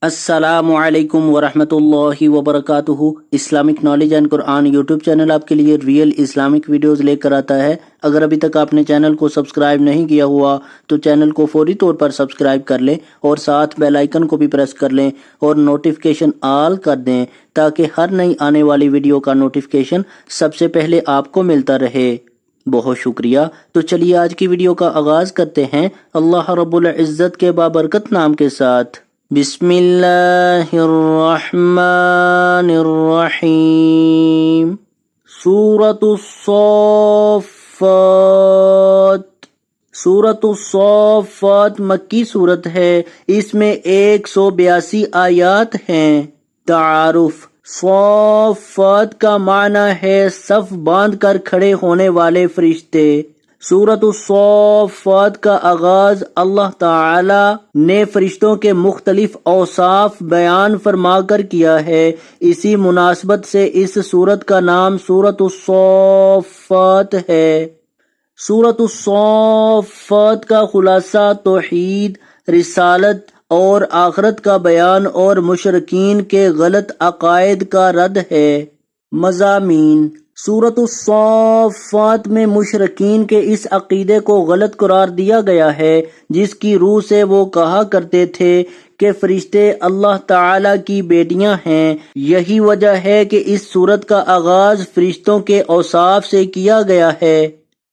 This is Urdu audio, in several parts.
السلام علیکم ورحمۃ اللہ وبرکاتہ۔ Islamic knowledge and Quran YouTube channel آپ کے لیے ریئل اسلامک ویڈیوز لے کر آتا ہے۔ اگر ابھی تک آپ نے چینل کو سبسکرائب نہیں کیا ہوا تو چینل کو فوری طور پر سبسکرائب کر لیں اور ساتھ بیل آئیکن کو بھی پریس کر لیں اور نوٹیفیکیشن آل کر دیں تاکہ ہر نئی آنے والی ویڈیو کا نوٹیفیکیشن سب سے پہلے آپ کو ملتا رہے۔ بہت شکریہ۔ تو چلیے آج کی ویڈیو کا آغاز کرتے ہیں اللہ رب العزت کے بابرکت نام کے ساتھ۔ بسم اللہ الرحمن الرحیم۔ سورۃ الصافات۔ سورۃ الصافات مکی سورت ہے، اس میں 182 آیات ہیں۔ تعارف: صافات کا معنی ہے صف باندھ کر کھڑے ہونے والے فرشتے۔ سورۃ الصافات کا آغاز اللہ تعالی نے فرشتوں کے مختلف اوصاف بیان فرما کر کیا ہے۔ اسی مناسبت سے اس سورت کا نام سورۃ الصافات ہے۔ سورۃ الصافات کا خلاصہ توحید، رسالت اور آخرت کا بیان اور مشرکین کے غلط عقائد کا رد ہے۔ مضامین: سورۃ الصافات میں مشرکین کے اس عقیدے کو غلط قرار دیا گیا ہے جس کی روح سے وہ کہا کرتے تھے کہ فرشتے اللہ تعالی کی بیٹیاں ہیں۔ یہی وجہ ہے کہ اس سورت کا آغاز فرشتوں کے اوصاف سے کیا گیا ہے۔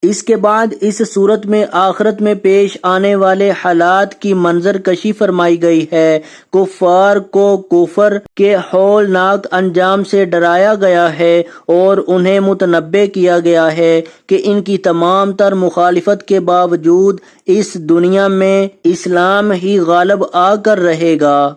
اس کے بعد اس سورت میں آخرت میں پیش آنے والے حالات کی منظر کشی فرمائی گئی ہے۔ کفار کو کفر کے ہولناک انجام سے ڈرایا گیا ہے اور انہیں متنبہ کیا گیا ہے کہ ان کی تمام تر مخالفت کے باوجود اس دنیا میں اسلام ہی غالب آ کر رہے گا۔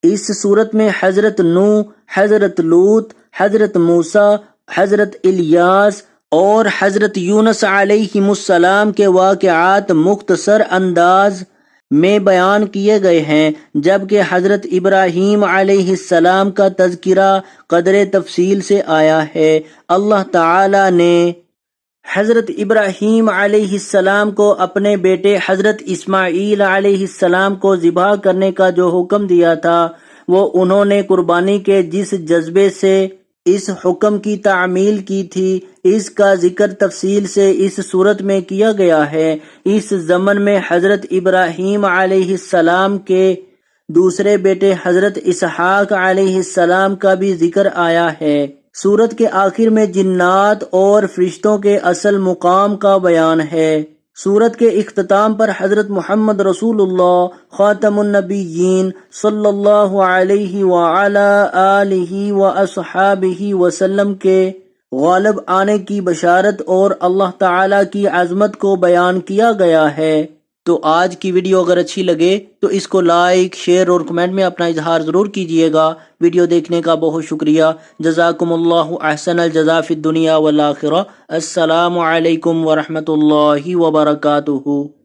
اس سورت میں حضرت نوح، حضرت لوط، حضرت موسیٰ، حضرت الیاس اور حضرت یونس علیہم السلام کے واقعات مختصر انداز میں بیان کیے گئے ہیں، جبکہ حضرت ابراہیم علیہ السلام کا تذکرہ قدر تفصیل سے آیا ہے۔ اللہ تعالی نے حضرت ابراہیم علیہ السلام کو اپنے بیٹے حضرت اسماعیل علیہ السلام کو ذبح کرنے کا جو حکم دیا تھا، وہ انہوں نے قربانی کے جس جذبے سے اس حکم کی تعمیل کی تھی، اس کا ذکر تفصیل سے اس صورت میں کیا گیا ہے۔ اس ضمن میں حضرت ابراہیم علیہ السلام کے دوسرے بیٹے حضرت اسحاق علیہ السلام کا بھی ذکر آیا ہے۔ سورت کے آخر میں جنات اور فرشتوں کے اصل مقام کا بیان ہے۔ سورت کے اختتام پر حضرت محمد رسول اللہ خاتم النبیین صلی اللہ علیہ وعلی آلہ واصحابہ وسلم کے غالب آنے کی بشارت اور اللہ تعالی کی عظمت کو بیان کیا گیا ہے۔ تو آج کی ویڈیو اگر اچھی لگے تو اس کو لائک، شیئر اور کمنٹ میں اپنا اظہار ضرور کیجیے گا۔ ویڈیو دیکھنے کا بہت شکریہ۔ جزاکم اللہ احسن الجزاء فی الدنیا والآخرہ۔ السلام علیکم ورحمۃ اللہ وبرکاتہ۔